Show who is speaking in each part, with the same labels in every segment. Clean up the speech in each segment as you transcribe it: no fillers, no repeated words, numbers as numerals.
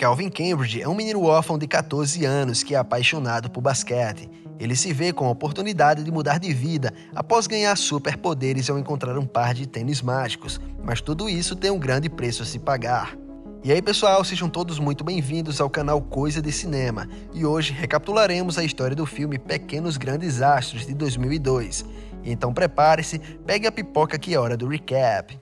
Speaker 1: Calvin Cambridge é um menino órfão de 14 anos que é apaixonado por basquete. Ele se vê com a oportunidade de mudar de vida após ganhar superpoderes ao encontrar um par de tênis mágicos, mas tudo isso tem um grande preço a se pagar. E aí pessoal, sejam todos muito bem-vindos ao canal Coisa de Cinema, e hoje recapitularemos a história do filme Pequenos Grandes Astros de 2002. Então prepare-se, pegue a pipoca que é hora do recap.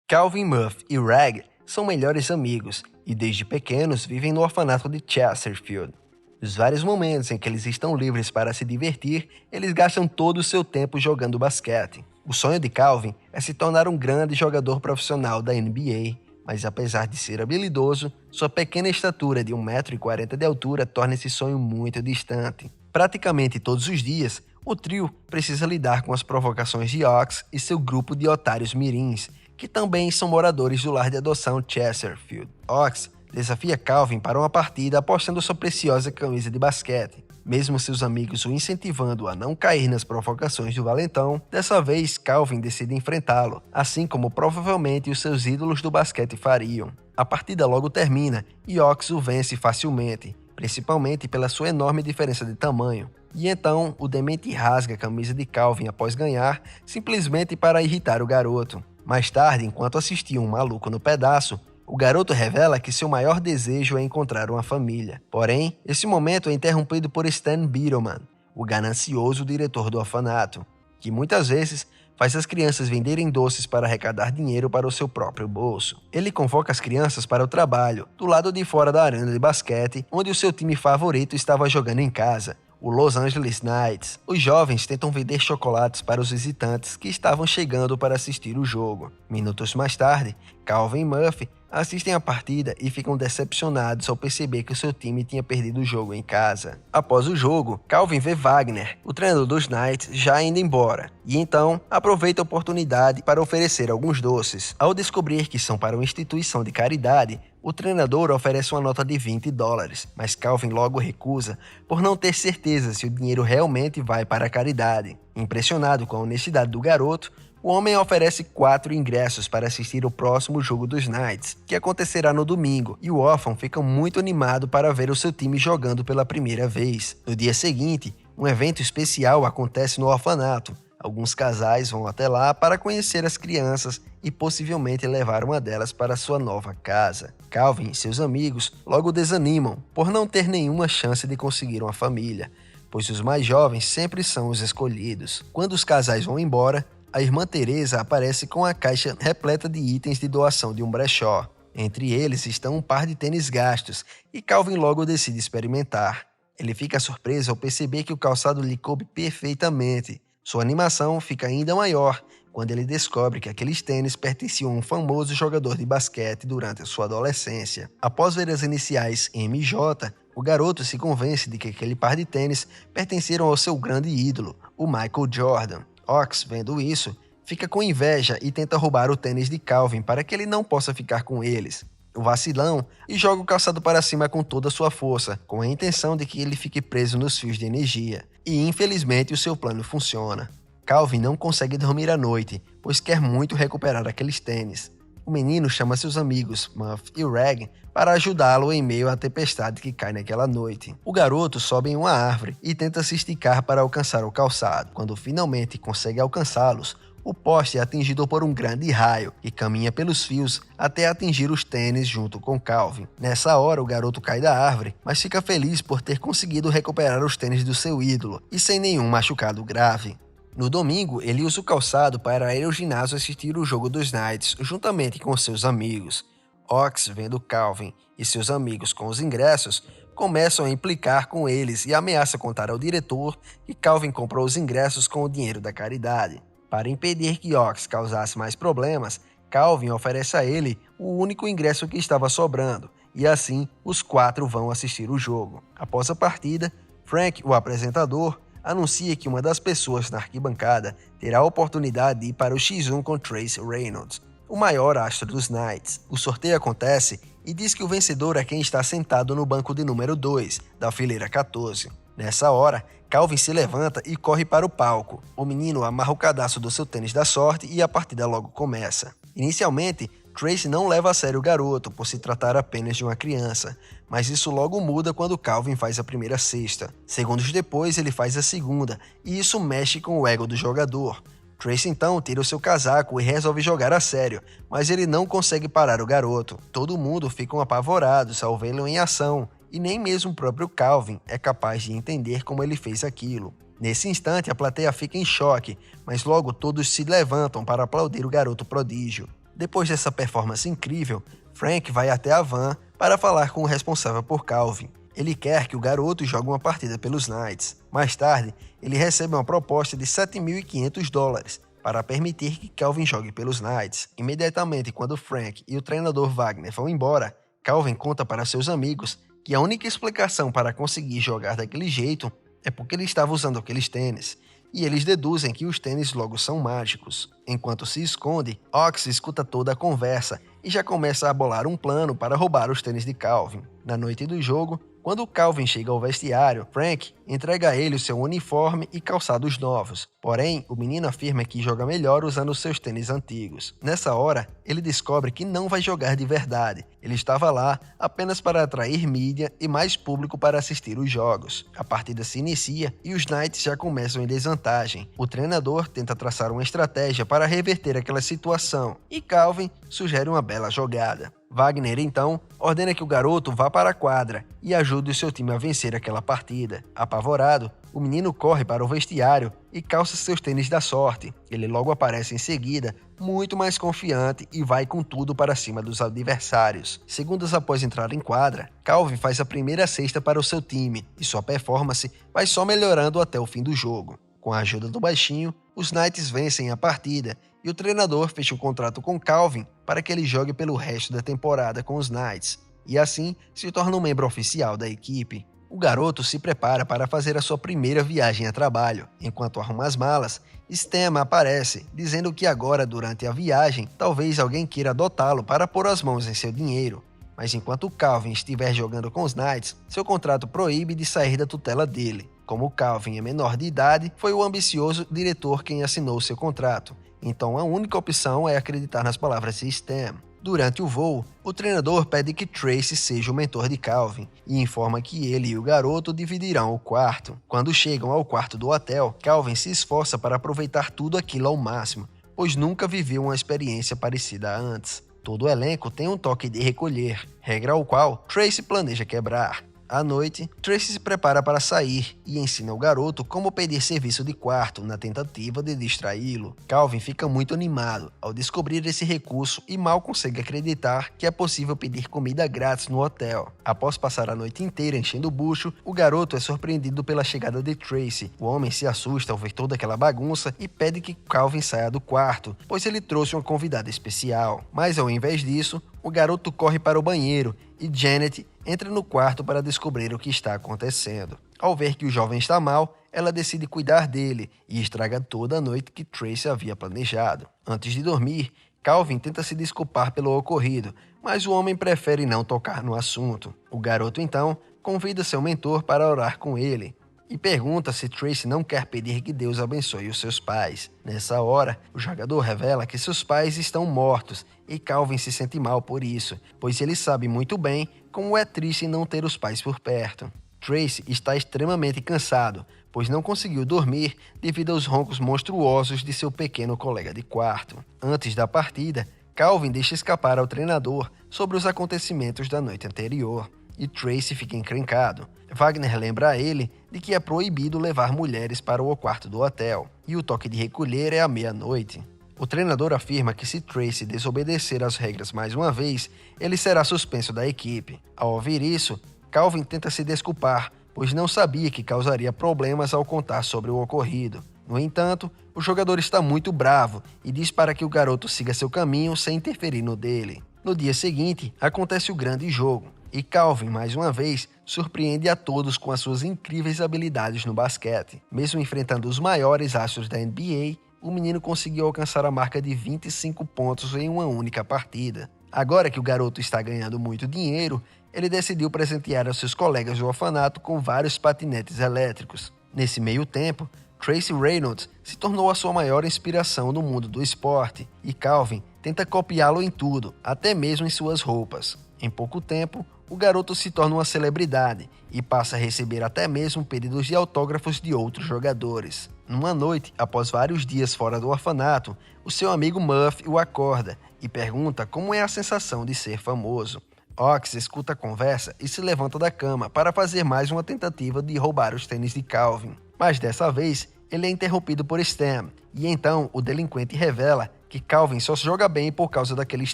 Speaker 1: Calvin, Muff e Reg são melhores amigos e desde pequenos vivem no orfanato de Chesterfield. Nos vários momentos em que eles estão livres para se divertir, eles gastam todo o seu tempo jogando basquete. O sonho de Calvin é se tornar um grande jogador profissional da NBA, mas apesar de ser habilidoso, sua pequena estatura de 1,40 m de altura torna esse sonho muito distante. Praticamente todos os dias, o trio precisa lidar com as provocações de Ox e seu grupo de otários mirins, que também são moradores do lar de adoção Chesterfield. Ox desafia Calvin para uma partida apostando sua preciosa camisa de basquete. Mesmo seus amigos o incentivando a não cair nas provocações do valentão, dessa vez Calvin decide enfrentá-lo, assim como provavelmente os seus ídolos do basquete fariam. A partida logo termina e Ox o vence facilmente, principalmente pela sua enorme diferença de tamanho. E então, o demente rasga a camisa de Calvin após ganhar, simplesmente para irritar o garoto. Mais tarde, enquanto assistia um maluco no pedaço, o garoto revela que seu maior desejo é encontrar uma família. Porém, esse momento é interrompido por Stan Bittleman, o ganancioso diretor do orfanato, que muitas vezes faz as crianças venderem doces para arrecadar dinheiro para o seu próprio bolso. Ele convoca as crianças para o trabalho, do lado de fora da arena de basquete, onde o seu time favorito estava jogando em casa, o Los Angeles Knights. Os jovens tentam vender chocolates para os visitantes que estavam chegando para assistir o jogo. Minutos mais tarde, Calvin e Muff assistem a partida e ficam decepcionados ao perceber que o seu time tinha perdido o jogo em casa. Após o jogo, Calvin vê Wagner, o treinador dos Knights, já indo embora, e então aproveita a oportunidade para oferecer alguns doces. Ao descobrir que são para uma instituição de caridade, o treinador oferece uma nota de $20, mas Calvin logo recusa por não ter certeza se o dinheiro realmente vai para a caridade. Impressionado com a honestidade do garoto, o homem oferece 4 ingressos para assistir o próximo jogo dos Knights, que acontecerá no domingo, e o órfão fica muito animado para ver o seu time jogando pela primeira vez. No dia seguinte, um evento especial acontece no orfanato. Alguns casais vão até lá para conhecer as crianças e possivelmente levar uma delas para sua nova casa. Calvin e seus amigos logo desanimam por não ter nenhuma chance de conseguir uma família, pois os mais jovens sempre são os escolhidos. Quando os casais vão embora, a irmã Teresa aparece com a caixa repleta de itens de doação de um brechó. Entre eles estão um par de tênis gastos e Calvin logo decide experimentar. Ele fica surpreso ao perceber que o calçado lhe coube perfeitamente. Sua animação fica ainda maior quando ele descobre que aqueles tênis pertenciam a um famoso jogador de basquete durante a sua adolescência. Após ver as iniciais MJ, o garoto se convence de que aquele par de tênis pertenceram ao seu grande ídolo, o Michael Jordan. Ox, vendo isso, fica com inveja e tenta roubar o tênis de Calvin para que ele não possa ficar com eles. O vacilão e joga o calçado para cima com toda a sua força, com a intenção de que ele fique preso nos fios de energia. E infelizmente o seu plano funciona. Calvin não consegue dormir à noite, pois quer muito recuperar aqueles tênis. O menino chama seus amigos, Muff e Reg, para ajudá-lo em meio à tempestade que cai naquela noite. O garoto sobe em uma árvore e tenta se esticar para alcançar o calçado. Quando finalmente consegue alcançá-los, o poste é atingido por um grande raio que caminha pelos fios até atingir os tênis junto com Calvin. Nessa hora, o garoto cai da árvore, mas fica feliz por ter conseguido recuperar os tênis do seu ídolo e sem nenhum machucado grave. No domingo, ele usa o calçado para ir ao ginásio assistir o jogo dos Knights juntamente com seus amigos. Ox, vendo Calvin e seus amigos com os ingressos, começam a implicar com eles e ameaça contar ao diretor que Calvin comprou os ingressos com o dinheiro da caridade. Para impedir que Ox causasse mais problemas, Calvin oferece a ele o único ingresso que estava sobrando, e assim os 4 vão assistir o jogo. Após a partida, Frank, o apresentador, anuncia que uma das pessoas na arquibancada terá a oportunidade de ir para o X1 com Trace Reynolds, o maior astro dos Knights. O sorteio acontece e diz que o vencedor é quem está sentado no banco de número 2, da fileira 14. Nessa hora, Calvin se levanta e corre para o palco. O menino amarra o cadastro do seu tênis da sorte e a partida logo começa. Inicialmente, Tracy não leva a sério o garoto por se tratar apenas de uma criança, mas isso logo muda quando Calvin faz a primeira cesta. Segundos depois, ele faz a segunda, e isso mexe com o ego do jogador. Tracy então tira o seu casaco e resolve jogar a sério, mas ele não consegue parar o garoto. Todo mundo fica apavorado ao vê-lo em ação, e nem mesmo o próprio Calvin é capaz de entender como ele fez aquilo. Nesse instante, a plateia fica em choque, mas logo todos se levantam para aplaudir o garoto prodígio. Depois dessa performance incrível, Frank vai até a van para falar com o responsável por Calvin. Ele quer que o garoto jogue uma partida pelos Knights. Mais tarde, ele recebe uma proposta de $7.500 para permitir que Calvin jogue pelos Knights. Imediatamente, quando Frank e o treinador Wagner vão embora, Calvin conta para seus amigos que a única explicação para conseguir jogar daquele jeito é porque ele estava usando aqueles tênis, e eles deduzem que os tênis logo são mágicos. Enquanto se esconde, Ox escuta toda a conversa e já começa a bolar um plano para roubar os tênis de Calvin. Na noite do jogo, quando Calvin chega ao vestiário, Frank entrega a ele o seu uniforme e calçados novos. Porém, o menino afirma que joga melhor usando seus tênis antigos. Nessa hora, ele descobre que não vai jogar de verdade. Ele estava lá apenas para atrair mídia e mais público para assistir os jogos. A partida se inicia e os Knights já começam em desvantagem. O treinador tenta traçar uma estratégia para reverter aquela situação e Calvin sugere uma bela jogada. Wagner, então, ordena que o garoto vá para a quadra e ajude o seu time a vencer aquela partida. Apavorado, o menino corre para o vestiário e calça seus tênis da sorte. Ele logo aparece em seguida, muito mais confiante e vai com tudo para cima dos adversários. Segundos após entrar em quadra, Calvin faz a primeira cesta para o seu time e sua performance vai só melhorando até o fim do jogo. Com a ajuda do baixinho, os Knights vencem a partida e o treinador fecha um contrato com Calvin para que ele jogue pelo resto da temporada com os Knights, e assim se torna um membro oficial da equipe. O garoto se prepara para fazer a sua primeira viagem a trabalho. Enquanto arruma as malas, Stem aparece, dizendo que agora, durante a viagem, talvez alguém queira adotá-lo para pôr as mãos em seu dinheiro. Mas enquanto Calvin estiver jogando com os Knights, seu contrato proíbe de sair da tutela dele. Como Calvin é menor de idade, foi o ambicioso diretor quem assinou seu contrato. Então a única opção é acreditar nas palavras de Stem. Durante o voo, o treinador pede que Tracy seja o mentor de Calvin e informa que ele e o garoto dividirão o quarto. Quando chegam ao quarto do hotel, Calvin se esforça para aproveitar tudo aquilo ao máximo, pois nunca viveu uma experiência parecida antes. Todo o elenco tem um toque de recolher, regra ao qual Tracy planeja quebrar. À noite, Tracy se prepara para sair e ensina o garoto como pedir serviço de quarto na tentativa de distraí-lo. Calvin fica muito animado ao descobrir esse recurso e mal consegue acreditar que é possível pedir comida grátis no hotel. Após passar a noite inteira enchendo o bucho, o garoto é surpreendido pela chegada de Tracy. O homem se assusta ao ver toda aquela bagunça e pede que Calvin saia do quarto, pois ele trouxe uma convidada especial. Mas ao invés disso, o garoto corre para o banheiro e Janet entra no quarto para descobrir o que está acontecendo. Ao ver que o jovem está mal, ela decide cuidar dele e estraga toda a noite que Tracy havia planejado. Antes de dormir, Calvin tenta se desculpar pelo ocorrido, mas o homem prefere não tocar no assunto. O garoto então convida seu mentor para orar com ele e pergunta se Tracy não quer pedir que Deus abençoe os seus pais. Nessa hora, o jogador revela que seus pais estão mortos e Calvin se sente mal por isso, pois ele sabe muito bem como é triste não ter os pais por perto. Tracy está extremamente cansado, pois não conseguiu dormir devido aos roncos monstruosos de seu pequeno colega de quarto. Antes da partida, Calvin deixa escapar ao treinador sobre os acontecimentos da noite anterior, e Tracy fica encrencado. Wagner lembra a ele de que é proibido levar mulheres para o quarto do hotel, e o toque de recolher é à meia-noite. O treinador afirma que se Tracy desobedecer às regras mais uma vez, ele será suspenso da equipe. Ao ouvir isso, Calvin tenta se desculpar, pois não sabia que causaria problemas ao contar sobre o ocorrido. No entanto, o jogador está muito bravo e diz para que o garoto siga seu caminho sem interferir no dele. No dia seguinte, acontece o grande jogo, e Calvin, mais uma vez, surpreende a todos com as suas incríveis habilidades no basquete. Mesmo enfrentando os maiores astros da NBA, o menino conseguiu alcançar a marca de 25 pontos em uma única partida. Agora que o garoto está ganhando muito dinheiro, ele decidiu presentear aos seus colegas do orfanato com vários patinetes elétricos. Nesse meio tempo, Tracy Reynolds se tornou a sua maior inspiração no mundo do esporte, e Calvin tenta copiá-lo em tudo, até mesmo em suas roupas. Em pouco tempo, o garoto se torna uma celebridade e passa a receber até mesmo pedidos de autógrafos de outros jogadores. Numa noite, após vários dias fora do orfanato, o seu amigo Muff o acorda e pergunta como é a sensação de ser famoso. Ox escuta a conversa e se levanta da cama para fazer mais uma tentativa de roubar os tênis de Calvin. Mas dessa vez, ele é interrompido por Stan, e então o delinquente revela que Calvin só joga bem por causa daqueles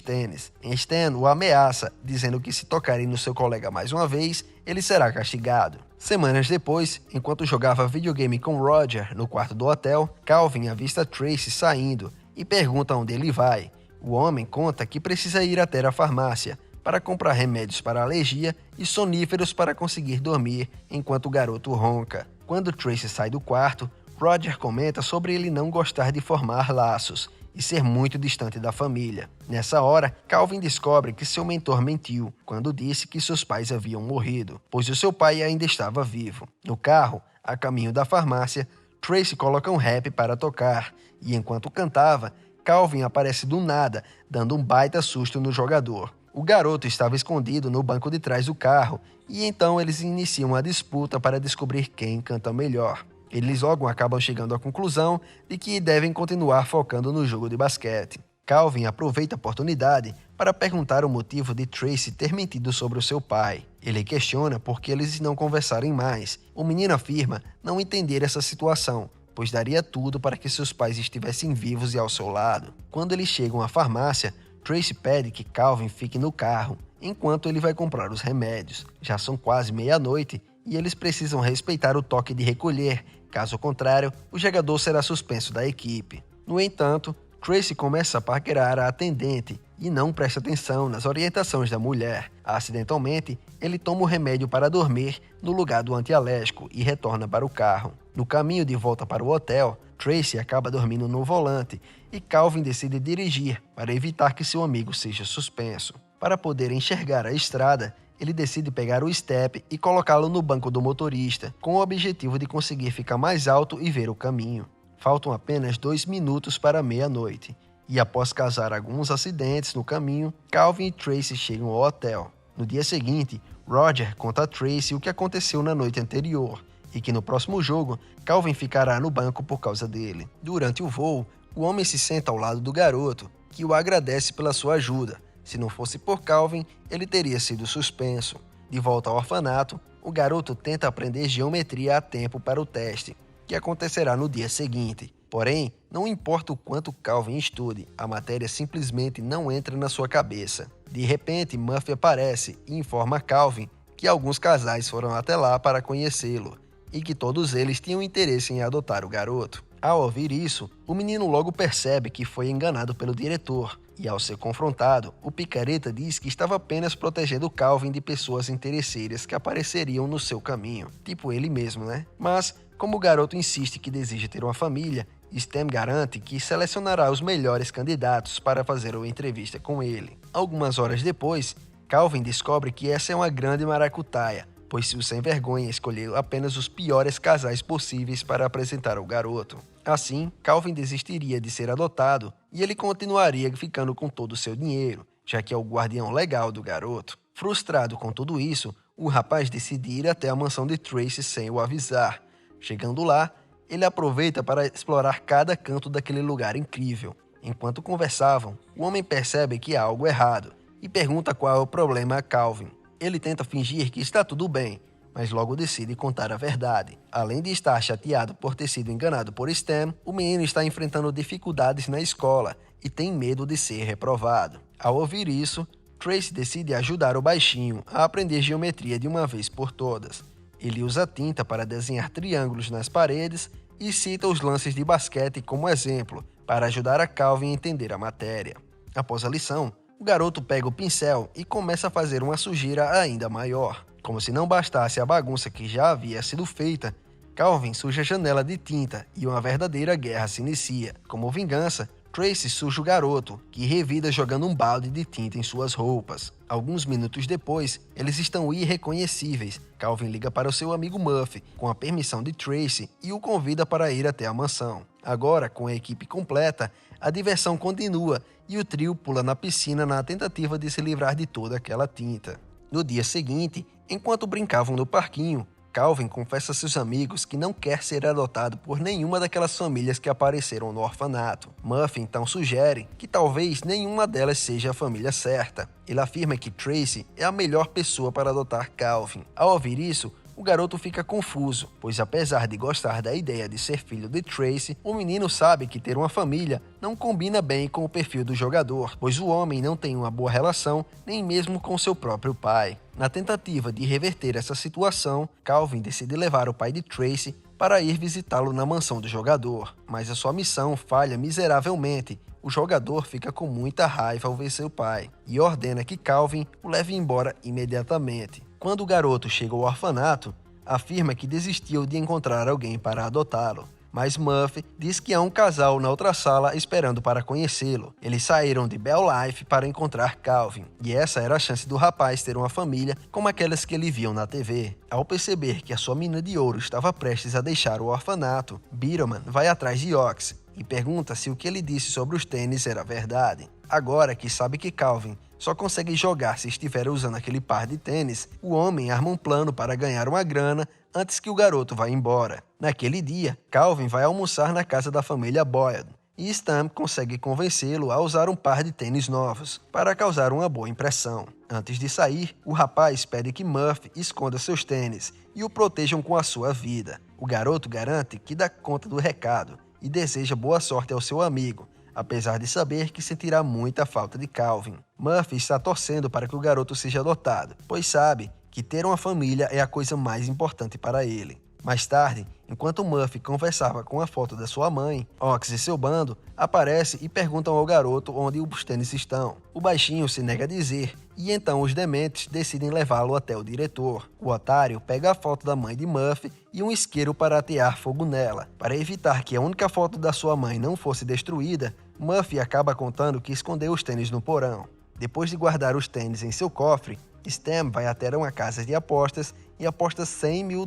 Speaker 1: tênis. Stan o ameaça, dizendo que se tocarem no seu colega mais uma vez, ele será castigado. Semanas depois, enquanto jogava videogame com Roger no quarto do hotel, Calvin avista Tracy saindo e pergunta onde ele vai. O homem conta que precisa ir até a farmácia para comprar remédios para alergia e soníferos para conseguir dormir enquanto o garoto ronca. Quando Tracy sai do quarto, Roger comenta sobre ele não gostar de formar laços e ser muito distante da família. Nessa hora, Calvin descobre que seu mentor mentiu quando disse que seus pais haviam morrido, pois o seu pai ainda estava vivo. No carro, a caminho da farmácia, Tracy coloca um rap para tocar e, enquanto cantava, Calvin aparece do nada, dando um baita susto no jogador. O garoto estava escondido no banco de trás do carro e então eles iniciam a disputa para descobrir quem canta melhor. Eles logo acabam chegando à conclusão de que devem continuar focando no jogo de basquete. Calvin aproveita a oportunidade para perguntar o motivo de Tracy ter mentido sobre o seu pai. Ele questiona por que eles não conversarem mais. O menino afirma não entender essa situação, pois daria tudo para que seus pais estivessem vivos e ao seu lado. Quando eles chegam à farmácia, Tracy pede que Calvin fique no carro, enquanto ele vai comprar os remédios. Já são quase meia-noite e eles precisam respeitar o toque de recolher. Caso contrário, o jogador será suspenso da equipe. No entanto, Tracy começa a paquerar a atendente e não presta atenção nas orientações da mulher. Acidentalmente, ele toma o remédio para dormir no lugar do antialérgico e retorna para o carro. No caminho de volta para o hotel, Tracy acaba dormindo no volante e Calvin decide dirigir para evitar que seu amigo seja suspenso. Para poder enxergar a estrada, ele decide pegar o step e colocá-lo no banco do motorista, com o objetivo de conseguir ficar mais alto e ver o caminho. Faltam apenas 2 minutos para meia-noite, e após causar alguns acidentes no caminho, Calvin e Tracy chegam ao hotel. No dia seguinte, Roger conta a Tracy o que aconteceu na noite anterior, e que no próximo jogo, Calvin ficará no banco por causa dele. Durante o voo, o homem se senta ao lado do garoto, que o agradece pela sua ajuda. Se não fosse por Calvin, ele teria sido suspenso. De volta ao orfanato, o garoto tenta aprender geometria a tempo para o teste, que acontecerá no dia seguinte. Porém, não importa o quanto Calvin estude, a matéria simplesmente não entra na sua cabeça. De repente, Muff aparece e informa a Calvin que alguns casais foram até lá para conhecê-lo e que todos eles tinham interesse em adotar o garoto. Ao ouvir isso, o menino logo percebe que foi enganado pelo diretor. E ao ser confrontado, o picareta diz que estava apenas protegendo Calvin de pessoas interesseiras que apareceriam no seu caminho. Tipo ele mesmo, né? Mas, como o garoto insiste que deseja ter uma família, Stan garante que selecionará os melhores candidatos para fazer uma entrevista com ele. Algumas horas depois, Calvin descobre que essa é uma grande maracutaia, pois o sem-vergonha escolheu apenas os piores casais possíveis para apresentar ao garoto. Assim, Calvin desistiria de ser adotado e ele continuaria ficando com todo o seu dinheiro, já que é o guardião legal do garoto. Frustrado com tudo isso, o rapaz decide ir até a mansão de Tracy sem o avisar. Chegando lá, ele aproveita para explorar cada canto daquele lugar incrível. Enquanto conversavam, o homem percebe que há algo errado e pergunta qual é o problema a Calvin. Ele tenta fingir que está tudo bem, mas logo decide contar a verdade. Além de estar chateado por ter sido enganado por Stan, o menino está enfrentando dificuldades na escola e tem medo de ser reprovado. Ao ouvir isso, Tracy decide ajudar o baixinho a aprender geometria de uma vez por todas. Ele usa tinta para desenhar triângulos nas paredes e cita os lances de basquete como exemplo, para ajudar a Calvin a entender a matéria. Após a lição, o garoto pega o pincel e começa a fazer uma sujeira ainda maior. Como se não bastasse a bagunça que já havia sido feita, Calvin suja a janela de tinta e uma verdadeira guerra se inicia. Como vingança, Tracy suja o garoto, que revida jogando um balde de tinta em suas roupas. Alguns minutos depois, eles estão irreconhecíveis. Calvin liga para o seu amigo Muff, com a permissão de Tracy, e o convida para ir até a mansão. Agora, com a equipe completa, a diversão continua e o trio pula na piscina na tentativa de se livrar de toda aquela tinta. No dia seguinte, enquanto brincavam no parquinho, Calvin confessa a seus amigos que não quer ser adotado por nenhuma daquelas famílias que apareceram no orfanato. Muffy então sugere que talvez nenhuma delas seja a família certa. Ele afirma que Tracy é a melhor pessoa para adotar Calvin. Ao ouvir isso, o garoto fica confuso, pois apesar de gostar da ideia de ser filho de Tracy, o menino sabe que ter uma família não combina bem com o perfil do jogador, pois o homem não tem uma boa relação nem mesmo com seu próprio pai. Na tentativa de reverter essa situação, Calvin decide levar o pai de Tracy para ir visitá-lo na mansão do jogador, mas a sua missão falha miseravelmente. O jogador fica com muita raiva ao ver seu pai e ordena que Calvin o leve embora imediatamente. Quando o garoto chega ao orfanato, afirma que desistiu de encontrar alguém para adotá-lo, mas Muffy diz que há um casal na outra sala esperando para conhecê-lo. Eles saíram de Bell Life para encontrar Calvin, e essa era a chance do rapaz ter uma família como aquelas que ele viam na TV. Ao perceber que a sua mina de ouro estava prestes a deixar o orfanato, Beetleman vai atrás de Ox e pergunta se o que ele disse sobre os tênis era verdade. Agora que sabe que Calvin só consegue jogar se estiver usando aquele par de tênis, o homem arma um plano para ganhar uma grana antes que o garoto vá embora. Naquele dia, Calvin vai almoçar na casa da família Boyd, e Stan consegue convencê-lo a usar um par de tênis novos, para causar uma boa impressão. Antes de sair, o rapaz pede que Muffy esconda seus tênis e o protejam com a sua vida. O garoto garante que dá conta do recado e deseja boa sorte ao seu amigo, apesar de saber que sentirá muita falta de Calvin. Muffy está torcendo para que o garoto seja adotado, pois sabe que ter uma família é a coisa mais importante para ele. Mais tarde, enquanto Muffy conversava com a foto da sua mãe, Ox e seu bando aparecem e perguntam ao garoto onde os tênis estão. O baixinho se nega a dizer, e então os dementes decidem levá-lo até o diretor. O otário pega a foto da mãe de Muffy e um isqueiro para atear fogo nela. Para evitar que a única foto da sua mãe não fosse destruída, Muffy acaba contando que escondeu os tênis no porão. Depois de guardar os tênis em seu cofre, Stan vai até uma casa de apostas e aposta $100 mil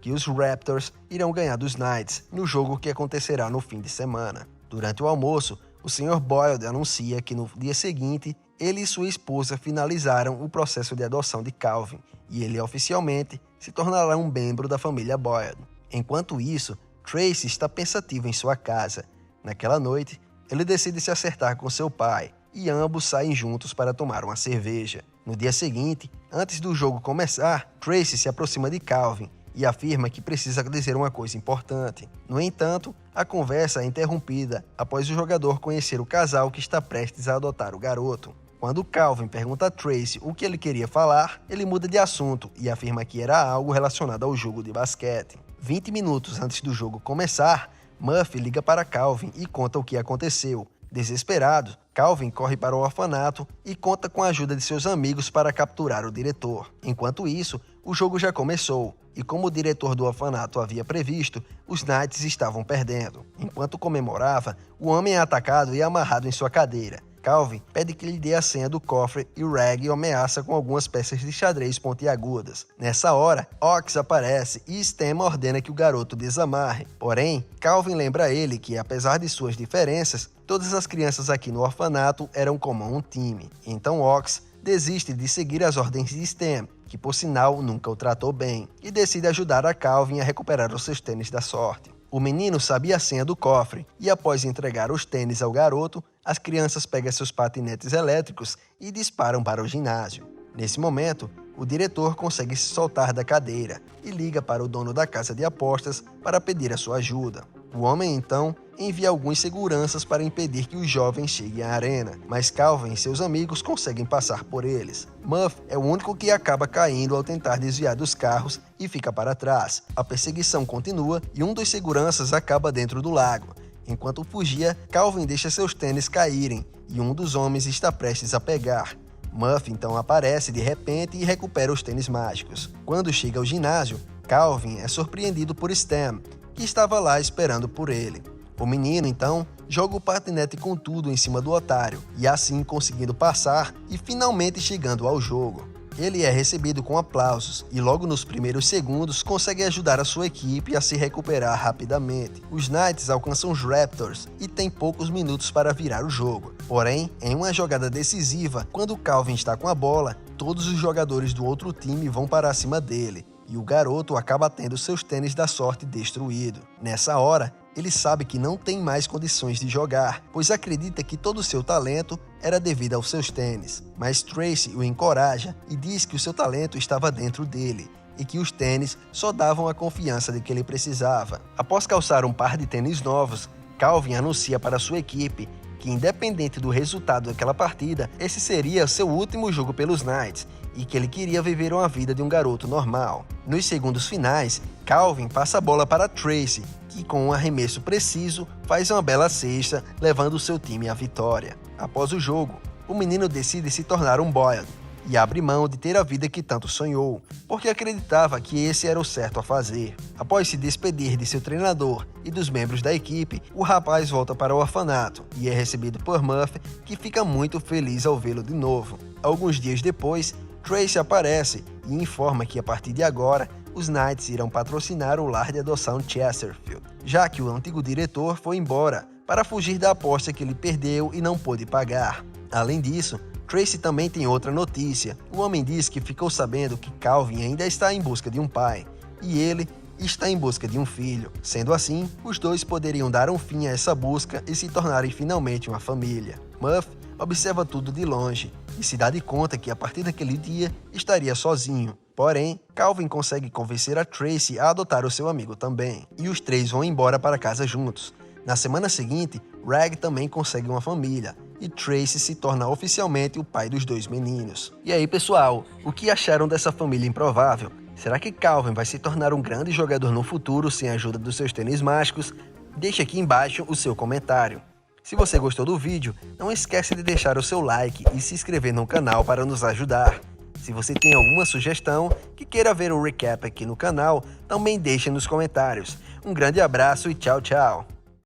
Speaker 1: que os Raptors irão ganhar dos Knights no jogo que acontecerá no fim de semana. Durante o almoço, o Sr. Boyd anuncia que no dia seguinte, ele e sua esposa finalizaram o processo de adoção de Calvin e ele oficialmente se tornará um membro da família Boyd. Enquanto isso, Tracy está pensativo em sua casa. Naquela noite, ele decide se acertar com seu pai e ambos saem juntos para tomar uma cerveja. No dia seguinte, antes do jogo começar, Tracy se aproxima de Calvin e afirma que precisa dizer uma coisa importante. No entanto, a conversa é interrompida após o jogador conhecer o casal que está prestes a adotar o garoto. Quando Calvin pergunta a Tracy o que ele queria falar, ele muda de assunto e afirma que era algo relacionado ao jogo de basquete. 20 minutos antes do jogo começar, Muffy liga para Calvin e conta o que aconteceu. Desesperado, Calvin corre para o orfanato e conta com a ajuda de seus amigos para capturar o diretor. Enquanto isso, o jogo já começou, e como o diretor do orfanato havia previsto, os Knights estavam perdendo. Enquanto comemorava, o homem é atacado e amarrado em sua cadeira. Calvin pede que lhe dê a senha do cofre e Reg o ameaça com algumas peças de xadrez pontiagudas. Nessa hora, Ox aparece e Stan ordena que o garoto desamarre. Porém, Calvin lembra a ele que, apesar de suas diferenças, todas as crianças aqui no orfanato eram como um time. Então Ox desiste de seguir as ordens de Stan, que por sinal nunca o tratou bem, e decide ajudar a Calvin a recuperar os seus tênis da sorte. O menino sabia a senha do cofre e após entregar os tênis ao garoto, as crianças pegam seus patinetes elétricos e disparam para o ginásio. Nesse momento, o diretor consegue se soltar da cadeira e liga para o dono da casa de apostas para pedir a sua ajuda. O homem, então, envia alguns seguranças para impedir que os jovens cheguem à arena, mas Calvin e seus amigos conseguem passar por eles. Muffy é o único que acaba caindo ao tentar desviar dos carros e fica para trás. A perseguição continua e um dos seguranças acaba dentro do lago. Enquanto fugia, Calvin deixa seus tênis caírem e um dos homens está prestes a pegar. Muffy então aparece de repente e recupera os tênis mágicos. Quando chega ao ginásio, Calvin é surpreendido por Stan, que estava lá esperando por ele. O menino, então, joga o patinete com tudo em cima do otário, e assim conseguindo passar e finalmente chegando ao jogo. Ele é recebido com aplausos e logo nos primeiros segundos consegue ajudar a sua equipe a se recuperar rapidamente. Os Knights alcançam os Raptors e têm poucos minutos para virar o jogo. Porém, em uma jogada decisiva, quando Calvin está com a bola, todos os jogadores do outro time vão para cima dele e o garoto acaba tendo seus tênis da sorte destruído. Nessa hora, ele sabe que não tem mais condições de jogar, pois acredita que todo o seu talento era devido aos seus tênis. Mas Tracy o encoraja e diz que o seu talento estava dentro dele e que os tênis só davam a confiança de que ele precisava. Após calçar um par de tênis novos, Calvin anuncia para sua equipe que, independente do resultado daquela partida, esse seria seu último jogo pelos Knights e que ele queria viver uma vida de um garoto normal. Nos segundos finais, Calvin passa a bola para Tracy, que com um arremesso preciso faz uma bela cesta, levando seu time à vitória. Após o jogo, o menino decide se tornar um Boyd e abre mão de ter a vida que tanto sonhou, porque acreditava que esse era o certo a fazer. Após se despedir de seu treinador e dos membros da equipe, o rapaz volta para o orfanato e é recebido por Muff, que fica muito feliz ao vê-lo de novo. Alguns dias depois, Tracy aparece e informa que a partir de agora, os Knights irão patrocinar o lar de adoção Chesterfield, já que o antigo diretor foi embora para fugir da aposta que ele perdeu e não pôde pagar. Além disso, Tracy também tem outra notícia. O homem diz que ficou sabendo que Calvin ainda está em busca de um pai, e ele está em busca de um filho. Sendo assim, os dois poderiam dar um fim a essa busca e se tornarem finalmente uma família. Muff observa tudo de longe e se dá de conta que a partir daquele dia estaria sozinho. Porém, Calvin consegue convencer a Tracy a adotar o seu amigo também, e os três vão embora para casa juntos. Na semana seguinte, Rag também consegue uma família, e Tracy se torna oficialmente o pai dos dois meninos. E aí, pessoal, o que acharam dessa família improvável? Será que Calvin vai se tornar um grande jogador no futuro sem a ajuda dos seus tênis mágicos? Deixe aqui embaixo o seu comentário. Se você gostou do vídeo, não esqueça de deixar o seu like e se inscrever no canal para nos ajudar. Se você tem alguma sugestão que queira ver o recap aqui no canal, também deixe nos comentários. Um grande abraço e tchau, tchau!